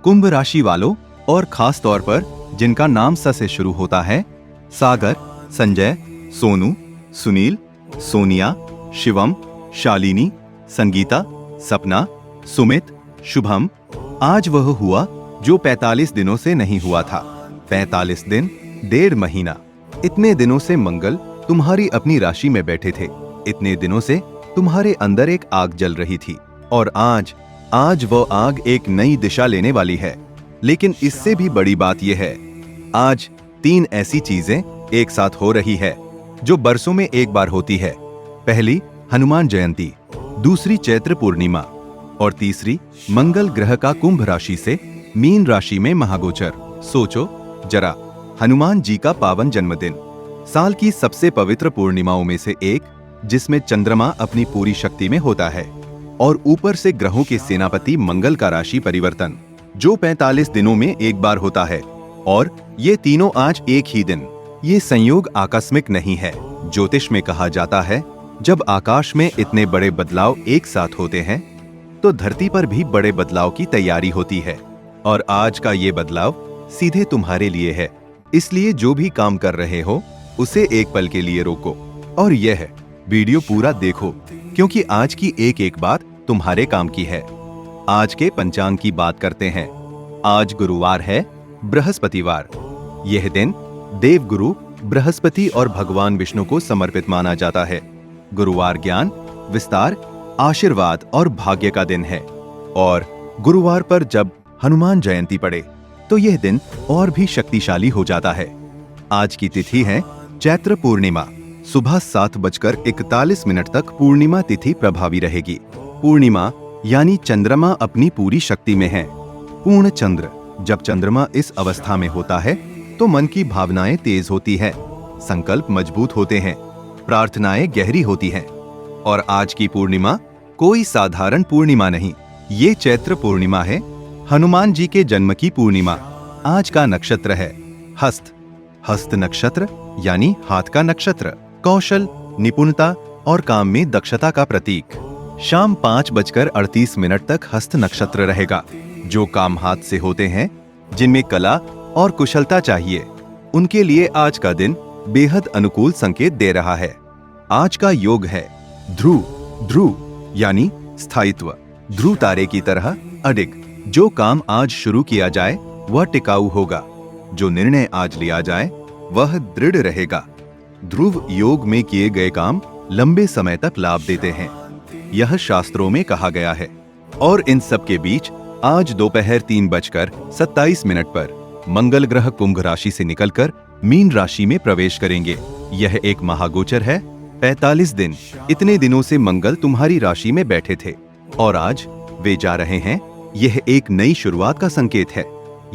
कुंभ राशि वालों और खास तौर पर जिनका नाम स से शुरू होता है, सागर, संजय, सोनू, सुनील, सोनिया, शिवम, शालिनी, संगीता, सपना, सुमित, शुभम, आज वह हुआ जो 45 दिनों से नहीं हुआ था। 45 दिन, 1.5 महीना। इतने दिनों से मंगल तुम्हारी अपनी राशि में बैठे थे। इतने दिनों से तुम्हारे अंदर एक आग जल रही थी और आज वो आग एक नई दिशा लेने वाली है। लेकिन इससे भी बड़ी बात यह है, आज 3 ऐसी चीजें एक साथ हो रही है जो बरसों में एक बार होती है। पहली हनुमान जयंती, दूसरी चैत्र पूर्णिमा और तीसरी मंगल ग्रह का कुंभ राशि से मीन राशि में महागोचर। सोचो जरा, हनुमान जी का पावन जन्मदिन, साल की सबसे पवित्र पूर्णिमाओं में से एक, जिसमें चंद्रमा अपनी पूरी शक्ति में होता है और ऊपर से ग्रहों के सेनापति मंगल का राशि परिवर्तन, जो 45 दिनों में एक बार होता है, और ये तीनों आज एक ही दिन। ये संयोग आकस्मिक नहीं है। ज्योतिष में कहा जाता है, जब आकाश में इतने बड़े बदलाव एक साथ होते हैं तो धरती पर भी बड़े बदलाव की तैयारी होती है। और आज का ये बदलाव सीधे तुम्हारे लिए है। इसलिए जो भी काम कर रहे हो उसे एक पल के लिए रोको और यह वीडियो पूरा देखो, क्योंकि आज की एक एक बात तुम्हारे काम की है। आज के पंचांग की बात करते हैं। आज गुरुवार है, बृहस्पतिवार। यह दिन देवगुरु बृहस्पति और भगवान विष्णु को समर्पित माना जाता है। गुरुवार ज्ञान, विस्तार, आशीर्वाद और भाग्य का दिन है। और गुरुवार पर जब हनुमान जयंती पड़े तो यह दिन और भी शक्तिशाली हो जाता है। आज की तिथि है चैत्र पूर्णिमा। सुबह 7:41 तक पूर्णिमा तिथि प्रभावी रहेगी। पूर्णिमा यानी चंद्रमा अपनी पूरी शक्ति में है। पूर्ण चंद्र, जब चंद्रमा इस अवस्था में होता है तो मन की भावनाएं तेज होती है, संकल्प मजबूत होते हैं, प्रार्थनाएं गहरी होती हैं। और आज की पूर्णिमा कोई साधारण पूर्णिमा नहीं, ये चैत्र पूर्णिमा है, हनुमान जी के जन्म की पूर्णिमा। आज का नक्षत्र है हस्त। हस्त नक्षत्र यानी हाथ का नक्षत्र, कौशल, निपुणता और काम में दक्षता का प्रतीक। शाम 5:38 तक हस्त नक्षत्र रहेगा। जो काम हाथ से होते हैं, जिनमें कला और कुशलता चाहिए, उनके लिए आज का दिन बेहद अनुकूल संकेत दे रहा है। आज का योग है ध्रुव। ध्रुव यानी स्थायित्व, ध्रुव तारे की तरह अडिग। जो काम आज शुरू किया जाए वह टिकाऊ होगा। जो निर्णय आज लिया जाए वह दृढ़ रहेगा। ध्रुव योग में किए गए काम लंबे समय तक लाभ देते हैं, यह शास्त्रों में कहा गया है। और इन सब के बीच आज दोपहर 3:27 पर मंगल ग्रह कुंभ राशि से निकलकर मीन राशि में प्रवेश करेंगे। यह एक महागोचर है। 45 दिन, इतने दिनों से मंगल तुम्हारी राशि में बैठे थे और आज वे जा रहे हैं। यह एक नई शुरुआत का संकेत है।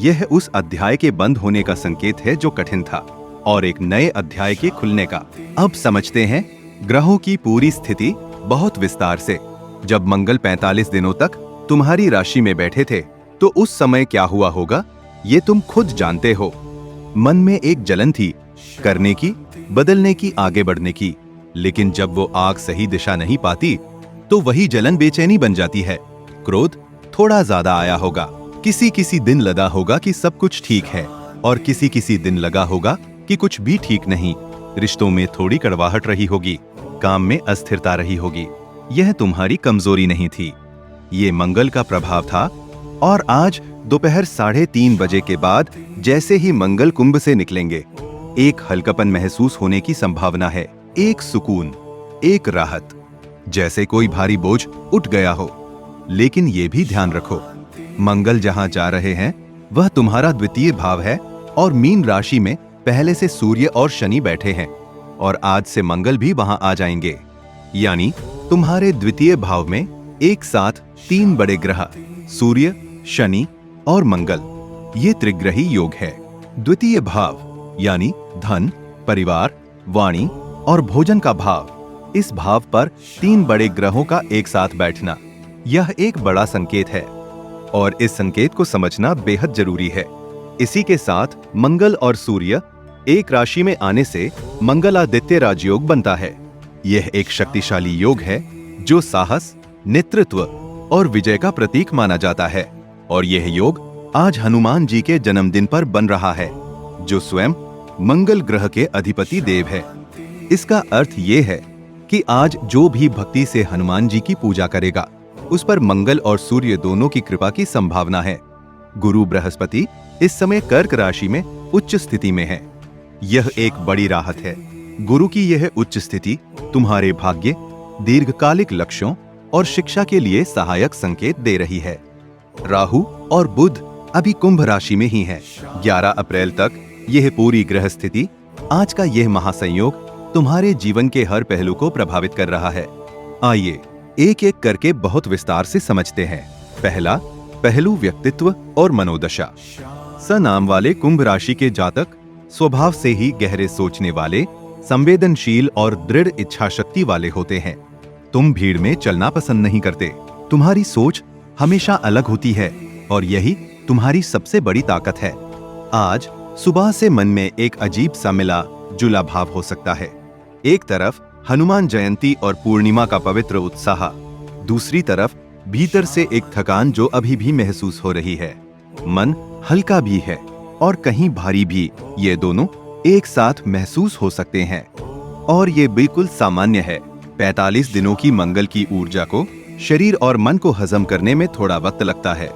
यह उस अध्याय के बंद होने का संकेत है जो कठिन था, और एक नए अध्याय के खुलने का। अब समझते हैं ग्रहों की पूरी स्थिति बहुत विस्तार से। जब मंगल 45 दिनों तक तुम्हारी राशि में बैठे थे तो उस समय क्या हुआ होगा ये तुम खुद जानते हो। मन में एक जलन थी, करने की, बदलने की, आगे बढ़ने की। लेकिन जब वो आग सही दिशा नहीं पाती तो वही जलन बेचैनी बन जाती है। क्रोध थोड़ा ज्यादा आया होगा। किसी दिन लगा होगा कि सब कुछ ठीक है और किसी दिन लगा होगा कि कुछ भी ठीक नहीं। रिश्तों में थोड़ी कड़वाहट रही होगी, काम में अस्थिरता रही होगी। यह तुम्हारी कमजोरी नहीं थी, ये मंगल का प्रभाव था। और आज दोपहर 3:30 बजे के बाद जैसे ही मंगल कुंभ से निकलेंगे, एक हल्कापन महसूस होने की संभावना है, एक सुकून, एक राहत, जैसे कोई भारी बोझ उठ गया हो। लेकिन ये भी ध्यान रखो, मंगल जहां जा रहे हैं वह तुम्हारा द्वितीय भाव है और मीन राशि में पहले से सूर्य और शनि बैठे हैं, और आज से मंगल भी वहां आ जाएंगे। यानी तुम्हारे द्वितीय भाव में एक साथ 3 बड़े ग्रह, सूर्य, शनि और मंगल, ये त्रिग्रही योग है। द्वितीय भाव यानी धन, परिवार, वाणी और भोजन का भाव। इस भाव पर 3 बड़े ग्रहों का एक साथ बैठना, यह एक बड़ा संकेत है और इस संकेत को समझना बेहद जरूरी है। इसी के साथ मंगल और सूर्य एक राशि में आने से मंगलादित्य राजयोग बनता है। यह एक शक्तिशाली योग है जो साहस, नेतृत्व और विजय का प्रतीक माना जाता है। और यह योग आज हनुमान जी के जन्मदिन पर बन रहा है, जो स्वयं मंगल ग्रह के अधिपति देव है। इसका अर्थ ये है कि आज जो भी भक्ति से हनुमान जी की पूजा करेगा, उस पर मंगल और सूर्य दोनों की कृपा की संभावना है। गुरु बृहस्पति इस समय कर्क राशि में उच्च स्थिति में है। यह एक बड़ी राहत है। गुरु की यह उच्च स्थिति तुम्हारे भाग्य, दीर्घकालिक लक्ष्यों और शिक्षा के लिए सहायक संकेत दे रही है। राहु और बुध अभी कुंभ राशि में ही है। 11 अप्रैल तक यह पूरी ग्रह स्थिति, आज का यह महासंयोग तुम्हारे जीवन के हर पहलू को प्रभावित कर रहा है। आइए एक एक करके बहुत विस्तार से समझते हैं। पहला पहलू, व्यक्तित्व और मनोदशा। स नाम वाले कुंभ राशि के जातक स्वभाव से ही गहरे सोचने वाले, संवेदनशील और दृढ़ इच्छा शक्ति वाले होते हैं। तुम भीड़ में चलना पसंद नहीं करते। तुम्हारी सोच हमेशा अलग होती है और यही तुम्हारी सबसे बड़ी ताकत है। आज सुबह से मन में एक अजीब सा मिला जुला भाव हो सकता है। एक तरफ हनुमान जयंती और पूर्णिमा का पवित्र उत्साह, दूसरी तरफ भीतर से एक थकान जो अभी भी महसूस हो रही है। मन हल्का भी है और कहीं भारी भी। ये दोनों एक साथ महसूस हो सकते हैं और ये बिल्कुल सामान्य है। 45 दिनों की मंगल की ऊर्जा को शरीर और मन को हजम करने में थोड़ा वक्त लगता है।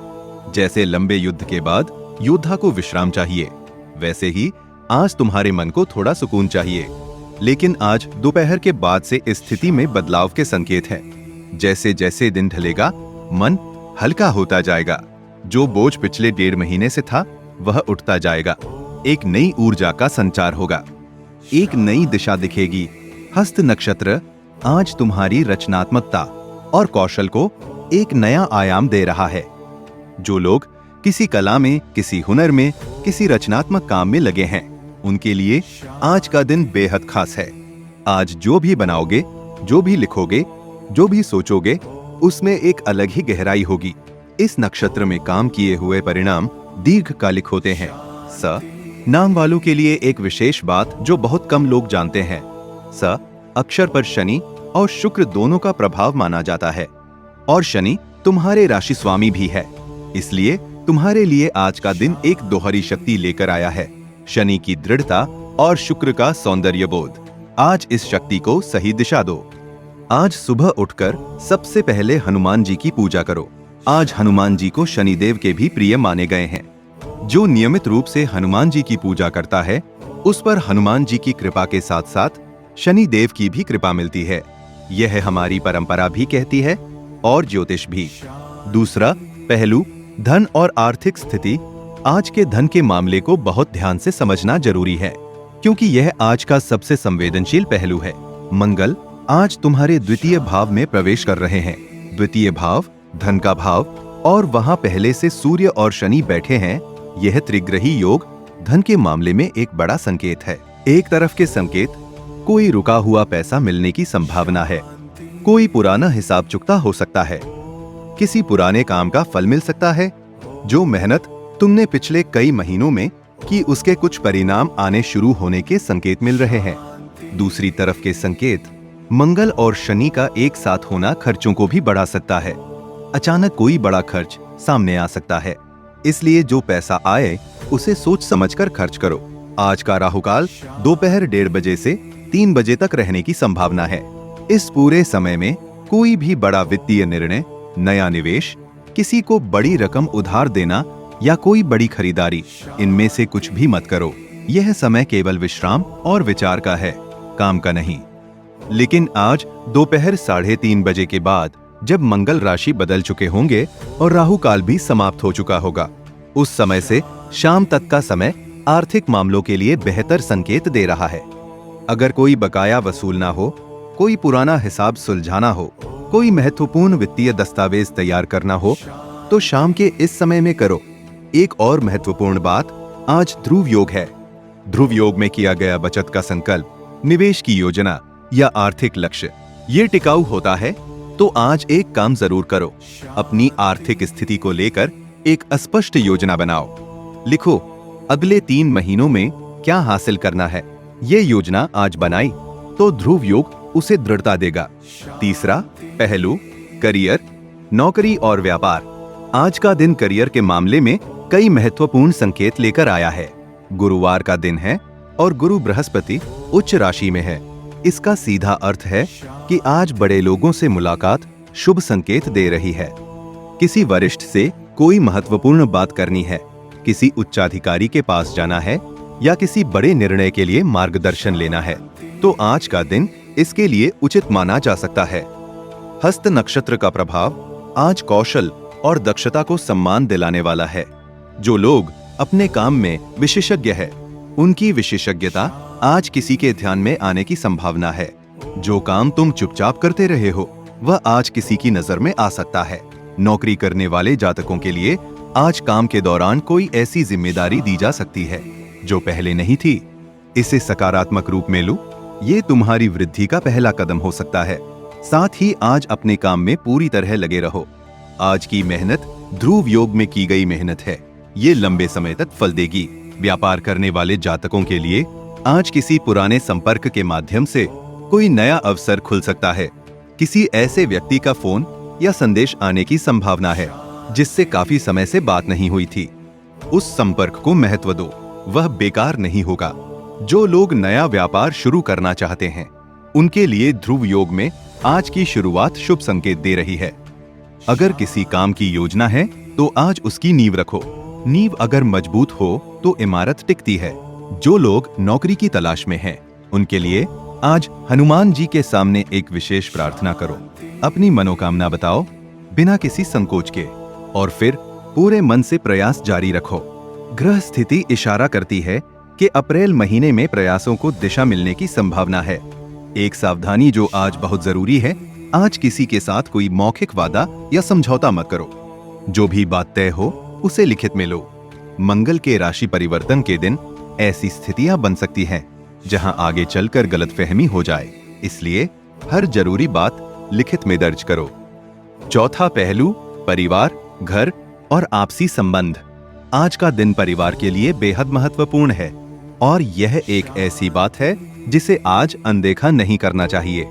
जैसे लंबे युद्ध के बाद योद्धा को विश्राम चाहिए, वैसे ही आज तुम्हारे मन को थोड़ा सुकून चाहिए। लेकिन आज दोपहर के बाद से इस स्थिति में बदलाव के संकेत हैं। जैसे जैसे दिन ढलेगा, मन हल्का होता जाएगा। जो बोझ पिछले 1.5 महीने से था, वह उठता जाएगा। एक नई ऊर्जा का संचार होगा, एक नई दिशा दिखेगी। हस्त नक्षत्र आज तुम्हारी रचनात्मकता और कौशल को एक नया आयाम दे रहा है। जो लोग किसी कला में, किसी हुनर में, किसी रचनात्मक काम में लगे हैं, उनके लिए आज का दिन बेहद खास है। आज जो भी बनाओगे, जो भी लिखोगे, जो भी सोचोगे, उसमें एक अलग ही गहराई होगी। इस नक्षत्र में काम किए हुए परिणाम दीर्घकालिक होते हैं। स नाम वालों के लिए एक विशेष बात जो बहुत कम लोग जानते हैं। स अक्षर पर शनि और शुक्र दोनों का प्रभाव माना जाता है और शनि तुम्हारे राशि स्वामी भी है। इसलिए तुम्हारे लिए आज का दिन एक दोहरी शक्ति लेकर आया है, शनि की दृढ़ता और शुक्र का सौंदर्य बोध। आज इस शक्ति को सही दिशा दो। आज सुबह उठकर सबसे पहले हनुमान जी की पूजा करो। आज हनुमान जी को शनिदेव के भी प्रिय माने गए हैं। जो नियमित रूप से हनुमान जी की पूजा करता है, उस पर हनुमान जी की कृपा के साथ साथ शनिदेव की भी कृपा मिलती है। यह हमारी परंपरा भी कहती है और ज्योतिष भी। दूसरा पहलू, धन और आर्थिक स्थिति। आज के धन के मामले को बहुत ध्यान से समझना जरूरी है, क्योंकि यह आज का सबसे संवेदनशील पहलू है। मंगल आज तुम्हारे द्वितीय भाव में प्रवेश कर रहे हैं। द्वितीय भाव धन का भाव, और वहां पहले से सूर्य और शनि बैठे हैं। यह त्रिग्रही योग धन के मामले में एक बड़ा संकेत है। एक तरफ के संकेत, कोई रुका हुआ पैसा मिलने की संभावना है। कोई पुराना हिसाब चुकता हो सकता है। किसी पुराने काम का फल मिल सकता है। जो मेहनत तुमने पिछले कई महीनों में की, उसके कुछ परिणाम आने शुरू होने के संकेत मिल रहे हैं। दूसरी तरफ के संकेत, मंगल और शनि का एक साथ होना खर्चों को भी बढ़ा सकता है। अचानक कोई बड़ा खर्च सामने आ सकता है, इसलिए जो पैसा आए उसे सोच समझकर खर्च करो। आज का राहुकाल दोपहर 1:30 बजे से 3 बजे तक रहने की संभावना है। इस पूरे समय में कोई भी बड़ा वित्तीय निर्णय, नया निवेश, किसी को बड़ी रकम उधार देना या कोई बड़ी खरीदारी, इनमें से कुछ भी मत करो। यह समय केवल विश्राम और विचार का है, काम का नहीं। लेकिन आज दोपहर 3:30 बजे के बाद, जब मंगल राशि बदल चुके होंगे और राहु काल भी समाप्त हो चुका होगा, उस समय से शाम तक का समय आर्थिक मामलों के लिए बेहतर संकेत दे रहा है। अगर कोई बकाया वसूलना हो, कोई पुराना हिसाब सुलझाना हो, कोई महत्वपूर्ण वित्तीय दस्तावेज तैयार करना हो, तो शाम के इस समय में करो। एक और महत्वपूर्ण बात, आज ध्रुव योग है। ध्रुव योग में किया गया बचत का संकल्प, निवेश की योजना या आर्थिक लक्ष्य, ये टिकाऊ होता है। तो आज एक काम जरूर करो, अपनी आर्थिक स्थिति को लेकर एक स्पष्ट योजना बनाओ। लिखो अगले 3 महीनों में क्या हासिल करना है। ये योजना आज बनाई तो ध्रुव योग उसे दृढ़ता देगा। तीसरा पहलू, करियर, नौकरी और व्यापार। आज का दिन करियर के मामले में कई महत्वपूर्ण संकेत लेकर आया है। गुरुवार का दिन है और गुरु बृहस्पति उच्च राशि में है। इसका सीधा अर्थ है कि आज बड़े लोगों से मुलाकात शुभ संकेत दे रही है। किसी वरिष्ठ से कोई महत्वपूर्ण बात करनी है, किसी उच्चाधिकारी के पास जाना है या किसी बड़े निर्णय के लिए मार्गदर्शन लेना है, तो आज का दिन इसके लिए उचित माना जा सकता है। हस्त नक्षत्र का प्रभाव आज कौशल और दक्षता को सम्मान दिलाने वाला है। जो लोग अपने काम में विशेषज्ञ है, उनकी विशेषज्ञता आज किसी के ध्यान में आने की संभावना है। जो काम तुम चुपचाप करते रहे हो, वह आज किसी की नजर में आ सकता है। नौकरी करने वाले जातकों के लिए आज काम के दौरान कोई ऐसी जिम्मेदारी दी जा सकती है जो पहले नहीं थी। इसे सकारात्मक रूप में लो, ये तुम्हारी वृद्धि का पहला कदम हो सकता है। साथ ही आज अपने काम में पूरी तरह लगे रहो। आज की मेहनत ध्रुव योग में की गई मेहनत है, ये लंबे समय तक फल देगी। व्यापार करने वाले जातकों के लिए आज किसी पुराने संपर्क के माध्यम से कोई नया अवसर खुल सकता है। किसी ऐसे व्यक्ति का फोन या संदेश आने की संभावना है जिससे काफी समय से बात नहीं हुई थी। उस संपर्क को महत्व दो, वह बेकार नहीं होगा। जो लोग नया व्यापार शुरू करना चाहते हैं, उनके लिए ध्रुव योग में आज की शुरुआत शुभ संकेत दे रही है। अगर किसी काम की योजना है तो आज उसकी नींव रखो। नींव अगर मजबूत हो तो इमारत टिकती है। जो लोग नौकरी की तलाश में हैं, उनके लिए आज हनुमान जी के सामने एक विशेष प्रार्थना करो। अपनी मनोकामना बताओ बिना किसी संकोच के, और फिर पूरे मन से प्रयास जारी रखो। ग्रह स्थिति इशारा करती है कि अप्रैल महीने में प्रयासों को दिशा मिलने की संभावना है। एक सावधानी जो आज बहुत जरूरी है, आज किसी के साथ कोई मौखिक वादा या समझौता मत करो। जो भी बात तय हो उसे लिखित में लो। मंगल के राशि परिवर्तन के दिन ऐसी स्थितियां बन सकती हैं जहां आगे चलकर गलतफहमी हो जाए, इसलिए हर जरूरी बात लिखित में दर्ज करो। चौथा पहलू परिवार, घर और आपसी संबंध। आज का दिन परिवार के लिए बेहद महत्वपूर्ण है और यह एक ऐसी बात है जिसे आज अनदेखा नहीं करना चाहिए।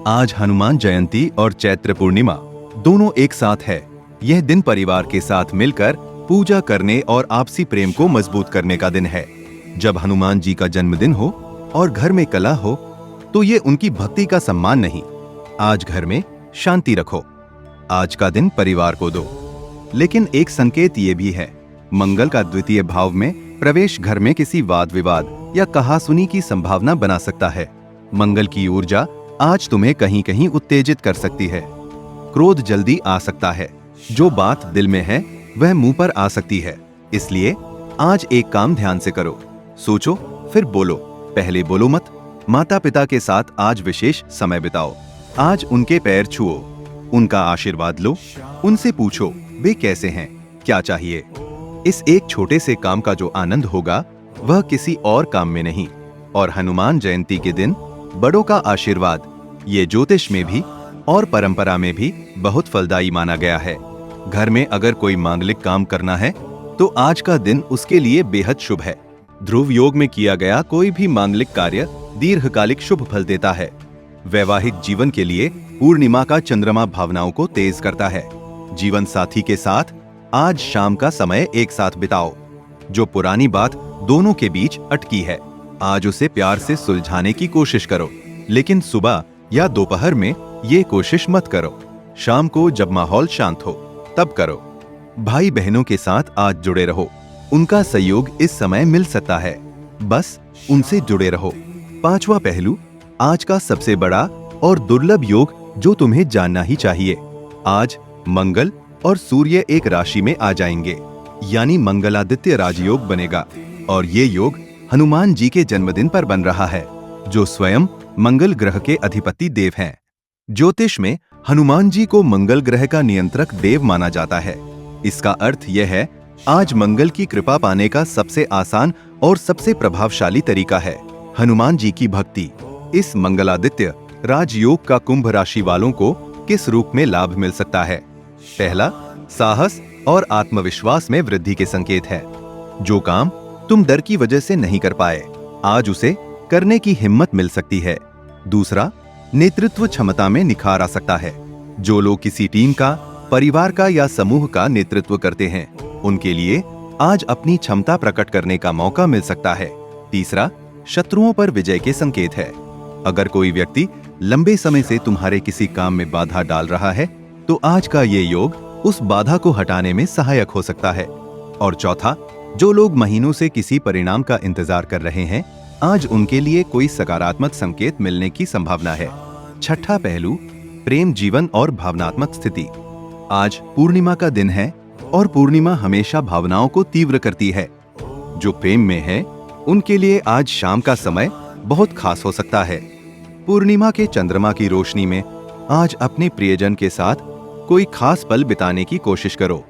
आज हनुमान जयंती और चैत्र पूर्णिमा दोनों एक साथ है। यह दिन परिवार के साथ मिलकर पूजा करने और आपसी प्रेम को मजबूत करने का दिन है। जब हनुमान जी का जन्मदिन हो और घर में कलह हो तो ये उनकी भक्ति का सम्मान नहीं। आज घर में शांति रखो। आज का दिन परिवार को दो। लेकिन एक संकेत ये भी है, मंगल का द्वितीय भाव में प्रवेश घर में किसी वाद विवाद या कहासुनी की संभावना बना सकता है। मंगल की ऊर्जा आज तुम्हें कहीं कहीं उत्तेजित कर सकती है। क्रोध जल्दी आ सकता है। जो बात दिल में है वह मुंह पर आ सकती है। इसलिए आज एक काम ध्यान से करो। सोचो फिर बोलो, पहले बोलो मत। माता पिता के साथ आज विशेष समय बिताओ। आज उनके पैर छुओ, उनका आशीर्वाद लो, उनसे पूछो वे कैसे हैं, क्या चाहिए। इस एक छोटे से काम का जो आनंद होगा वह किसी और काम में नहीं। और हनुमान जयंती के दिन बड़ों का आशीर्वाद ये ज्योतिष में भी और परंपरा में भी बहुत फलदायी माना गया है। घर में अगर कोई मांगलिक काम करना है तो आज का दिन उसके लिए बेहद शुभ है। ध्रुव योग में किया गया कोई भी मांगलिक कार्य दीर्घकालिक शुभ फल देता है। वैवाहिक जीवन के लिए पूर्णिमा का चंद्रमा भावनाओं को तेज करता है। जीवन साथी के साथ आज शाम का समय एक साथ बिताओ। जो पुरानी बात दोनों के बीच अटकी है, आज उसे प्यार से सुलझाने की कोशिश करो। लेकिन सुबह या दोपहर में ये कोशिश मत करो। शाम को जब माहौल शांत हो तब करो। भाई बहनों के साथ आज जुड़े रहो। उनका सहयोग इस समय मिल सकता है, बस उनसे जुड़े रहो। पांचवा पहलू आज का सबसे बड़ा और दुर्लभ योग जो तुम्हें जानना ही चाहिए। आज मंगल और सूर्य एक राशि में आ जाएंगे, यानी मंगलादित्य राजयोग बनेगा। और ये योग हनुमान जी के जन्मदिन पर बन रहा है, जो स्वयं मंगल ग्रह के अधिपति देव हैं। ज्योतिष में हनुमान जी को मंगल ग्रह का नियंत्रक देव माना जाता है। इसका अर्थ यह है, आज मंगल की कृपा पाने का सबसे आसान और सबसे प्रभावशाली तरीका है हनुमान जी की भक्ति। इस मंगलादित्य राजयोग का कुंभ राशि वालों को किस रूप में लाभ मिल सकता है? पहला, साहस और आत्मविश्वास में वृद्धि के संकेत है। जो काम तुम डर की वजह से नहीं कर पाए, आज उसे करने की हिम्मत मिल सकती है। दूसरा, नेतृत्व क्षमता में निखार आ सकता है। जो लोग किसी टीम का, परिवार का या समूह का नेतृत्व करते हैं, उनके लिए आज अपनी क्षमता प्रकट करने का मौका मिल सकता है। तीसरा, शत्रुओं पर विजय के संकेत है। अगर कोई व्यक्ति लंबे समय से तुम्हारे किसी काम में बाधा डाल रहा है तो आज का ये योग उस बाधा को हटाने में सहायक हो सकता है। और चौथा, जो लोग महीनों से किसी परिणाम का इंतजार कर रहे हैं, आज उनके लिए कोई सकारात्मक संकेत मिलने की संभावना है। छठा पहलू, प्रेम जीवन और भावनात्मक स्थिति। आज पूर्णिमा का दिन है और पूर्णिमा हमेशा भावनाओं को तीव्र करती है। जो प्रेम में है उनके लिए आज शाम का समय बहुत खास हो सकता है। पूर्णिमा के चंद्रमा की रोशनी में आज अपने प्रियजन के साथ कोई खास पल बिताने की कोशिश करो।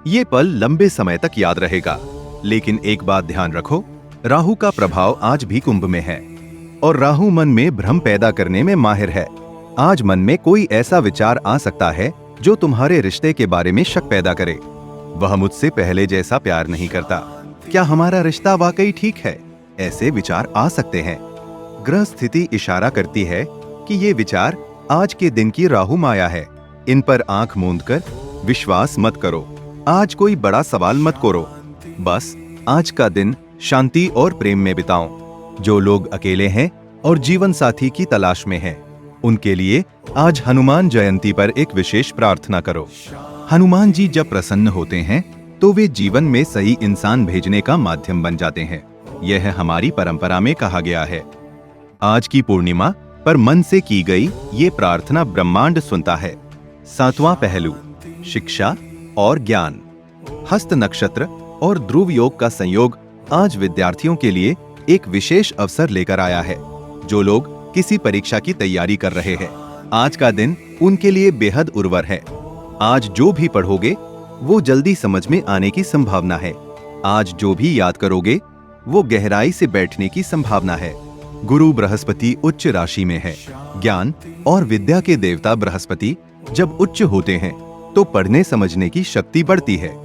ये पल लंबे समय तक याद रहेगा। लेकिन एक बात ध्यान रखो, राहु का प्रभाव आज भी कुंभ में है और राहु मन में भ्रम पैदा करने में माहिर है। आज मन में कोई ऐसा विचार आ सकता है जो तुम्हारे रिश्ते के बारे में शक पैदा करे। वह मुझसे पहले जैसा प्यार नहीं करता, क्या हमारा रिश्ता वाकई ठीक है? ऐसे विचार आ सकते हैं। ग्रह स्थिति इशारा करती है कि ये विचार आज के दिन की राहु माया है। इन पर आंख मूंद कर विश्वास मत करो। आज कोई बड़ा सवाल मत करो। बस आज का दिन शांति और प्रेम में बिताओ। जो लोग अकेले हैं और जीवन साथी की तलाश में हैं, उनके लिए आज हनुमान जयंती पर एक विशेष प्रार्थना करो। हनुमान जी जब प्रसन्न होते हैं तो वे जीवन में सही इंसान भेजने का माध्यम बन जाते हैं। यह हमारी परंपरा में कहा गया है। आज की पूर्णिमा पर मन से की गई ये प्रार्थना ब्रह्मांड सुनता है। सातवां पहलू, शिक्षा और ज्ञान। हस्त नक्षत्र और ध्रुव योग का संयोग आज विद्यार्थियों के लिए एक विशेष अवसर लेकर आया है। जो लोग किसी परीक्षा की तैयारी कर रहे हैं, आज का दिन उनके लिए बेहद उर्वर है। आज जो भी पढ़ोगे वो जल्दी समझ में आने की संभावना है। आज जो भी याद करोगे वो गहराई से बैठने की संभावना है। गुरु बृहस्पति उच्च राशि में है। ज्ञान और विद्या के देवता बृहस्पति जब उच्च होते हैं तो पढ़ने समझने की शक्ति बढ़ती है।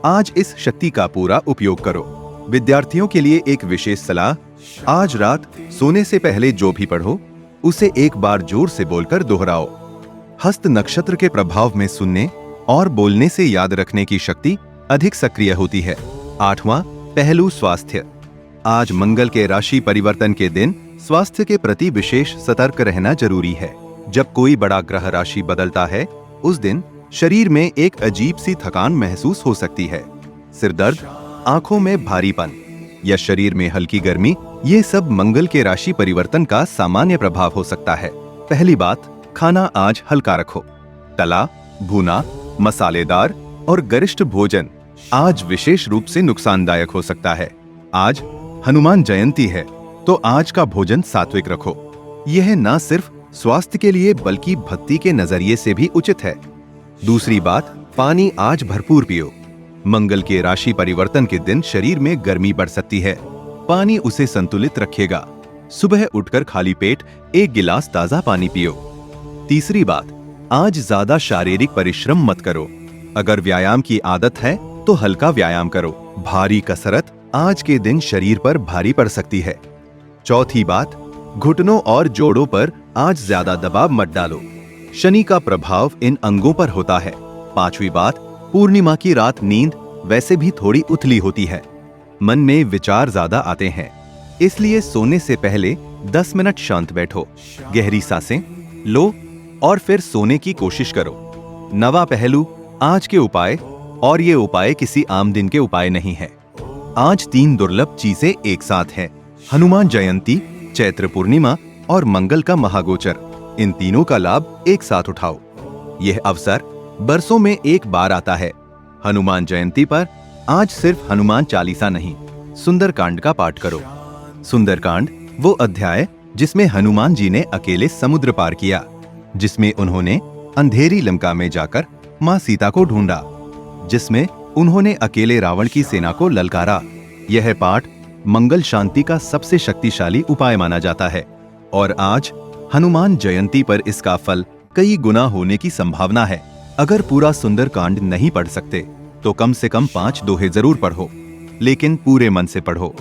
आज इस शक्ति का पूरा उपयोग करो। विद्यार्थियों के लिए एक विशेष सलाह, आज रात सोने से पहले जो भी पढ़ो उसे एक बार जोर से बोलकर दोहराओ। हस्त नक्षत्र के प्रभाव में सुनने और बोलने से याद रखने की शक्ति अधिक सक्रिय होती है। आठवां पहलू, स्वास्थ्य। आज मंगल के राशि परिवर्तन के दिन स्वास्थ्य के प्रति विशेष सतर्क रहना जरूरी है। जब कोई बड़ा ग्रह राशि बदलता है उस दिन शरीर में एक अजीब सी थकान महसूस हो सकती है। सिर दर्द, आंखों में भारीपन या शरीर में हल्की गर्मी, ये सब मंगल के राशि परिवर्तन का सामान्य प्रभाव हो सकता है। पहली बात, खाना आज हल्का रखो। तला, भुना, मसालेदार और गरिष्ठ भोजन आज विशेष रूप से नुकसानदायक हो सकता है। आज हनुमान जयंती है तो आज का भोजन सात्विक रखो। यह न सिर्फ स्वास्थ्य के लिए बल्कि भक्ति के नजरिए से भी उचित है। दूसरी बात, पानी आज भरपूर पियो। मंगल के राशि परिवर्तन के दिन शरीर में गर्मी बढ़ सकती है। पानी उसे संतुलित रखेगा। सुबह उठकर खाली पेट एक गिलास ताजा पानी पियो। तीसरी बात, आज ज्यादा शारीरिक परिश्रम मत करो। अगर व्यायाम की आदत है तो हल्का व्यायाम करो। भारी कसरत आज के दिन शरीर पर भारी पड़ सकती है। चौथी बात, घुटनों और जोड़ों पर आज ज्यादा दबाव मत डालो। शनि का प्रभाव इन अंगों पर होता है। पांचवी बात, पूर्णिमा की रात नींद वैसे भी थोड़ी उथली होती है। मन में विचार ज्यादा आते हैं, इसलिए सोने से पहले 10 मिनट शांत बैठो, गहरी सांसें लो और फिर सोने की कोशिश करो। नवा पहलू, आज के उपाय, और ये उपाय किसी आम दिन के उपाय नहीं है। आज 3 दुर्लभ चीजें एक साथ हैं। हनुमान जयंती, चैत्र पूर्णिमा और मंगल का महागोचर। इन तीनों का लाभ एक साथ उठाओ। यह अवसर बरसों में एक बार आता है। हनुमान जयंती पर आज सिर्फ हनुमान चालीसा नहीं, सुंदरकांड का पाठ करो। सुंदरकांड वो अध्याय जिसमें हनुमान जी ने अकेले समुद्र पार किया, जिसमें उन्होंने अंधेरी लंका में जाकर मां सीता को ढूंढा, जिसमें उन्होंने अकेले रावण की सेना को ललकारा। यह पाठ मंगल शांति का सबसे शक्तिशाली उपाय माना जाता है और आज हनुमान जयंती पर इसका फल कई गुना होने की संभावना है। अगर पूरा सुंदरकांड नहीं पढ़ सकते तो कम से कम 5 दोहे जरूर पढ़ो, लेकिन पूरे मन से पढ़ो।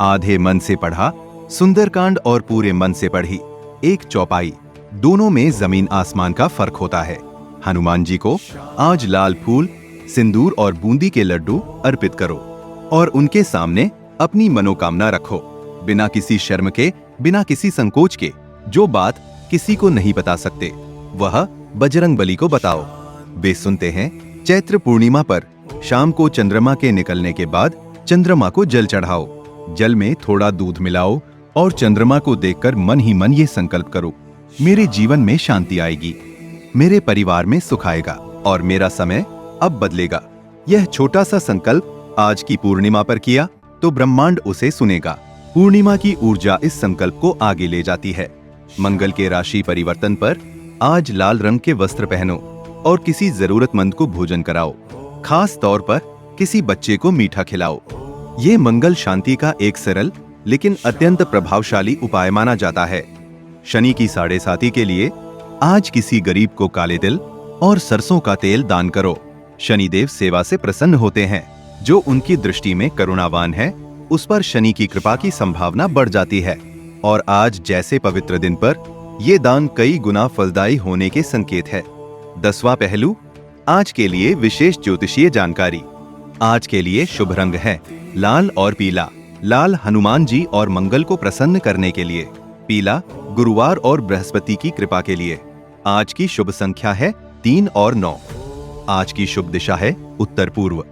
आधे मन से पढ़ा सुंदरकांड और पूरे मन से पढ़ी एक चौपाई, दोनों में जमीन आसमान का फर्क होता है। हनुमान जी को आज लाल फूल, सिंदूर और बूंदी के लड्डू अर्पित करो और उनके सामने अपनी मनोकामना रखो, बिना किसी शर्म के, बिना किसी संकोच के। जो बात किसी को नहीं बता सकते वह बजरंगबली को बताओ। वे सुनते हैं। चैत्र पूर्णिमा पर शाम को चंद्रमा के निकलने के बाद चंद्रमा को जल चढ़ाओ। जल में थोड़ा दूध मिलाओ और चंद्रमा को देखकर मन ही मन ये संकल्प करो, मेरे जीवन में शांति आएगी, मेरे परिवार में सुख आएगा और मेरा समय अब बदलेगा। यह छोटा सा संकल्प आज की पूर्णिमा पर किया तो ब्रह्मांड उसे सुनेगा। पूर्णिमा की ऊर्जा इस संकल्प को आगे ले जाती है। मंगल के राशि परिवर्तन पर आज लाल रंग के वस्त्र पहनो और किसी जरूरतमंद को भोजन कराओ। खास तौर पर किसी बच्चे को मीठा खिलाओ। ये मंगल शांति का एक सरल लेकिन अत्यंत प्रभावशाली उपाय माना जाता है। शनि की 7.5 के लिए आज किसी गरीब को काले तिल और सरसों का तेल दान करो। शनिदेव सेवा से प्रसन्न होते हैं। जो उनकी दृष्टि में करुणावान है उस पर शनि की कृपा की संभावना बढ़ जाती है और आज जैसे पवित्र दिन पर ये दान कई गुना फलदायी होने के संकेत है। 10वां पहलू, आज के लिए विशेष ज्योतिषीय जानकारी। आज के लिए शुभ रंग है लाल और पीला। लाल हनुमान जी और मंगल को प्रसन्न करने के लिए, पीला गुरुवार और बृहस्पति की कृपा के लिए। आज की शुभ संख्या है 3 और 9। आज की शुभ दिशा है उत्तर पूर्व।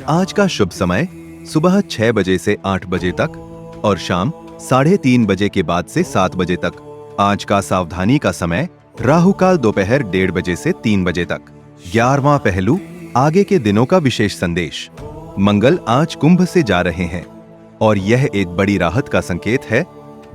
आज का शुभ समय सुबह 6 बजे से 8 बजे तक और शाम 3:30 बजे के बाद से 7 बजे तक। आज का सावधानी का समय राहु काल दोपहर 1:30 बजे से 3 बजे तक। 11वां पहलू, आगे के दिनों का विशेष संदेश। मंगल आज कुंभ से जा रहे हैं और यह एक बड़ी राहत का संकेत है।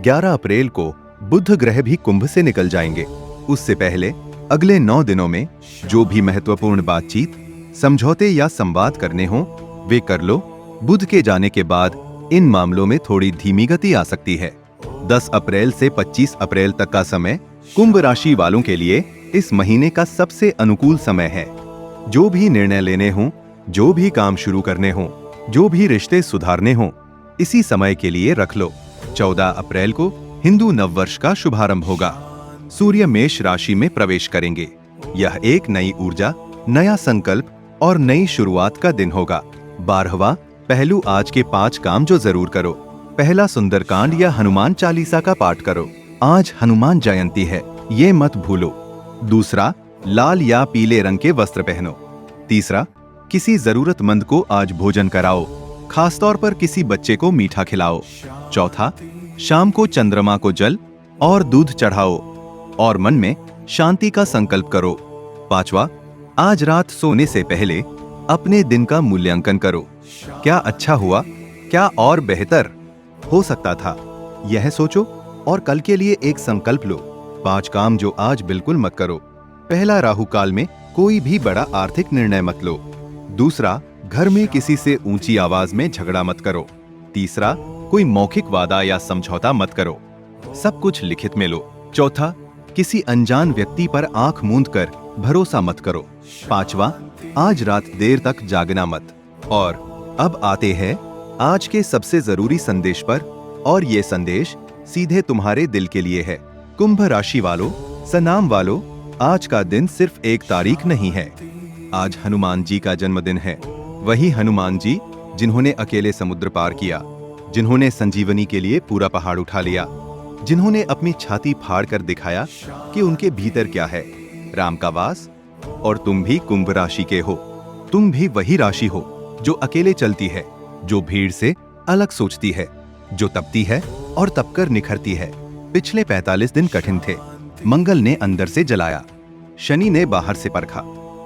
11 अप्रैल को बुध ग्रह भी कुंभ से निकल जाएंगे। उससे पहले अगले 9 दिनों में जो भी महत्वपूर्ण बातचीत, समझौते या संवाद करने हो वे कर लो। बुध के जाने के बाद इन मामलों में थोड़ी धीमी गति आ सकती है। 10 अप्रैल से 25 अप्रैल तक का समय कुंभ राशि वालों के लिए इस महीने का सबसे अनुकूल समय है। जो भी निर्णय लेने हों, जो भी काम शुरू करने हों, जो भी रिश्ते सुधारने हों, इसी समय के लिए रख लो। 14 अप्रैल को हिंदू नववर्ष का शुभारंभ होगा। सूर्य मेष राशि में प्रवेश करेंगे। यह एक नई ऊर्जा, नया संकल्प और नई शुरुआत का दिन होगा। 12वां पहलू, आज के 5 काम जो जरूर करो। पहला, सुंदरकांड या हनुमान चालीसा का पाठ करो। आज हनुमान जयंती है, ये मत भूलो। दूसरा, लाल या पीले रंग के वस्त्र पहनो। तीसरा, किसी जरूरतमंद को आज भोजन कराओ, खासतौर पर किसी बच्चे को मीठा खिलाओ। चौथा, शाम को चंद्रमा को जल और दूध चढ़ाओ और मन में शांति का संकल्प करो। 5वां, आज रात सोने से पहले अपने दिन का मूल्यांकन करो। क्या अच्छा हुआ, क्या और बेहतर हो सकता था, यह सोचो और कल के लिए एक संकल्प लो। 5 काम जो आज बिल्कुल मत करो। पहला, राहु काल में कोई भी बड़ा आर्थिक निर्णय मत लो। दूसरा, घर में किसी से ऊंची आवाज में झगड़ा मत करो। तीसरा, कोई मौखिक वादा या समझौता मत करो, सब कुछ लिखित में लो। चौथा, किसी अनजान व्यक्ति पर आंख मूंद कर भरोसा मत करो। 5वां, आज रात देर तक जागना मत। और अब आते हैं आज के सबसे जरूरी संदेश पर, और ये संदेश सीधे तुम्हारे दिल के लिए है। कुंभ राशि वालों, सनाम वालों, आज का दिन सिर्फ एक तारीख नहीं है। आज हनुमान जी का जन्मदिन है। वही हनुमान जी जिन्होंने अकेले समुद्र पार किया, जिन्होंने संजीवनी के लिए पूरा पहाड़ उठा लिया, जिन्होंने अपनी छाती फाड़ कर दिखाया कि उनके भीतर क्या है, राम का वास। और तुम भी कुंभ राशि के हो। तुम भी वही राशि हो जो अकेले चलती है, जो भीड़ से अलग सोचती है, जो तपती है और तपकर निखरती है। पिछले 45 दिन कठिन थे। मंगल ने अंदर से जलाया, शनि ने बाहर से परखा,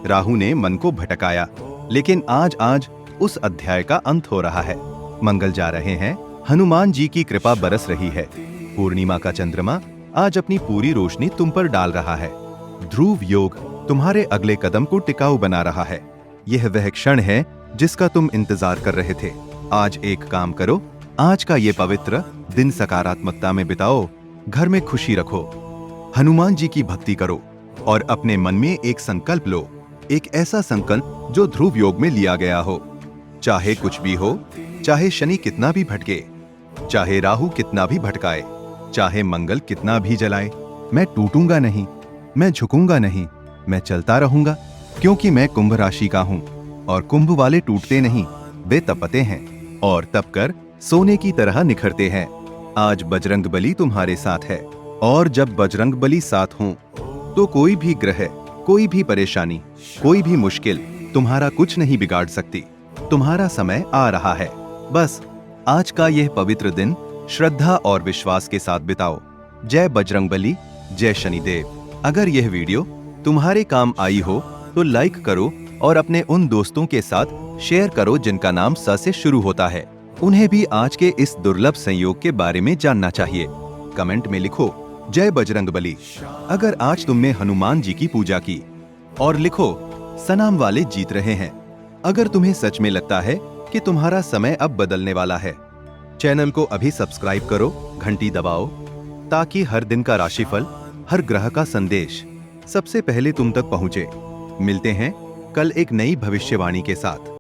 राहु ने मन को भटकाया, लेकिन आज उस अध्याय का अंत हो रहा है। मंगल जा रहे हैं, हनुमान जी की कृपा बरस रही है। पूर्णिमा का चंद्रमा आज अपनी पूरी रोशनी तुम पर डाल रहा है। ध्रुव योग तुम्हारे अगले कदम को टिकाऊ बना रहा है। यह वह क्षण है जिसका तुम इंतजार कर रहे थे। आज एक काम करो, आज का ये पवित्र दिन सकारात्मकता में बिताओ, घर में खुशी रखो, हनुमान जी की भक्ति करो और अपने मन में एक संकल्प लो, एक ऐसा संकल्प जो ध्रुव योग में लिया गया हो। चाहे कुछ भी हो, चाहे शनि कितना भी भटके, चाहे राहु कितना भी भटकाए, चाहे मंगल कितना भी जलाए, मैं टूटूंगा नहीं, मैं झुकूंगा नहीं, मैं चलता रहूंगा, क्योंकि मैं कुंभ राशि का हूं। और कुंभ वाले टूटते नहीं, वे तपते हैं और तप कर सोने की तरह निखरते हैं। आज बजरंगबली तुम्हारे साथ है और जब बजरंगबली साथ हों तो कोई भी ग्रह, कोई भी परेशानी, कोई भी मुश्किल तुम्हारा कुछ नहीं बिगाड़ सकती। तुम्हारा समय आ रहा है, बस आज का यह पवित्र दिन श्रद्धा और विश्वास के साथ बिताओ। जय बजरंगबली, जय शनिदेव। अगर यह वीडियो तुम्हारे काम आई हो तो लाइक करो और अपने उन दोस्तों के साथ शेयर करो जिनका नाम स से शुरू होता है। उन्हें भी आज के इस दुर्लभ संयोग के बारे में जानना चाहिए। कमेंट में लिखो जय बजरंगबली अगर आज तुमने हनुमान जी की पूजा की, और लिखो सनाम वाले जीत रहे हैं अगर तुम्हें सच में लगता है कि तुम्हारा समय अब बदलने वाला है। चैनल को अभी सब्सक्राइब करो, घंटी दबाओ ताकि हर दिन का राशिफल, हर ग्रह का संदेश सबसे पहले तुम तक पहुंचे। मिलते हैं कल एक नई भविष्यवाणी के साथ।